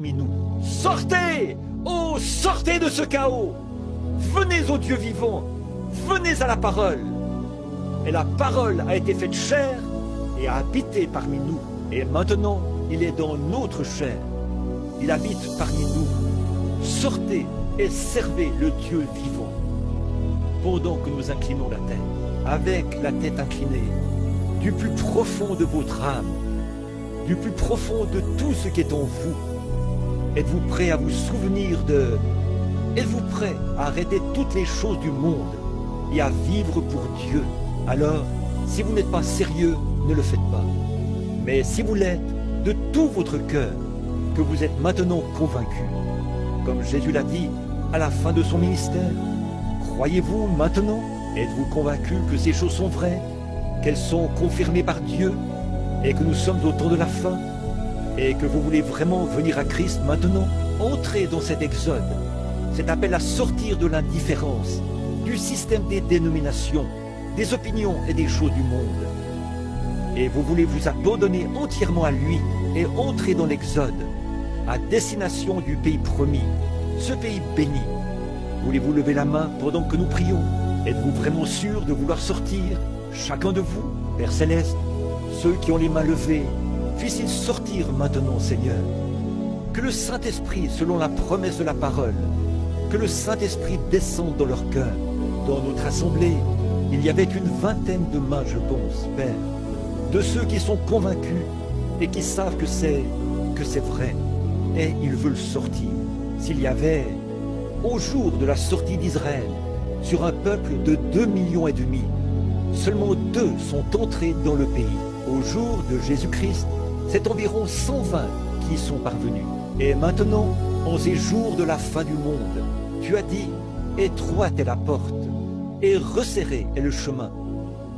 parmi nous. Sortez! Oh, sortez de ce chaos! Venez au Dieu vivant! Venez à la parole! Et la parole a été faite chair et a habité parmi nous. Et maintenant, il est dans notre chair. Il habite parmi nous. Sortez et servez le Dieu vivant. Pendant que nous inclinons la tête, avec la tête inclinée, du plus profond de votre âme, du plus profond de tout ce qui est en vous, êtes-vous prêt à vous souvenir de... Êtes-vous prêt à arrêter toutes les choses du monde et à vivre pour Dieu? Alors, si vous n'êtes pas sérieux, ne le faites pas. Mais si vous l'êtes, de tout votre cœur, que vous êtes maintenant convaincu, comme Jésus l'a dit à la fin de son ministère, croyez-vous maintenant? Êtes-vous convaincu que ces choses sont vraies, qu'elles sont confirmées par Dieu, et que nous sommes au temps de la fin, et que vous voulez vraiment venir à Christ maintenant? Entrez dans cet exode, cet appel à sortir de l'indifférence, du système des dénominations, des opinions et des choses du monde. Et vous voulez vous abandonner entièrement à lui et entrer dans l'exode, à destination du pays promis, ce pays béni. Voulez-vous lever la main pendant que nous prions? Êtes-vous vraiment sûr de vouloir sortir, chacun de vous, Père Céleste? Ceux qui ont les mains levées, puissent-ils sortir maintenant, Seigneur? Que le Saint-Esprit, selon la promesse de la parole, que le Saint-Esprit descende dans leur cœur. Dans notre assemblée, il y avait une vingtaine de mains, je pense, Père, de ceux qui sont convaincus et qui savent que c'est vrai, et ils veulent sortir. S'il y avait, au jour de la sortie d'Israël, sur un peuple de 2,5 millions, seulement 2 sont entrés dans le pays. Au jour de Jésus-Christ, c'est environ 120 qui y sont parvenus. Et maintenant, en ces jours de la fin du monde, tu as dit, étroite est la porte, et resserré est le chemin,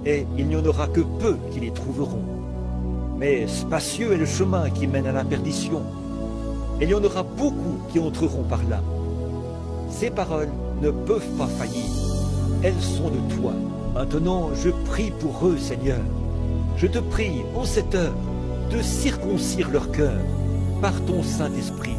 et il n'y en aura que peu qui les trouveront. Mais spacieux est le chemin qui mène à la perdition, et il y en aura beaucoup qui entreront par là. Ces paroles ne peuvent pas faillir, elles sont de toi. Maintenant, je prie pour eux, Seigneur. Je te prie, en cette heure, de circoncire leur cœur par ton Saint-Esprit.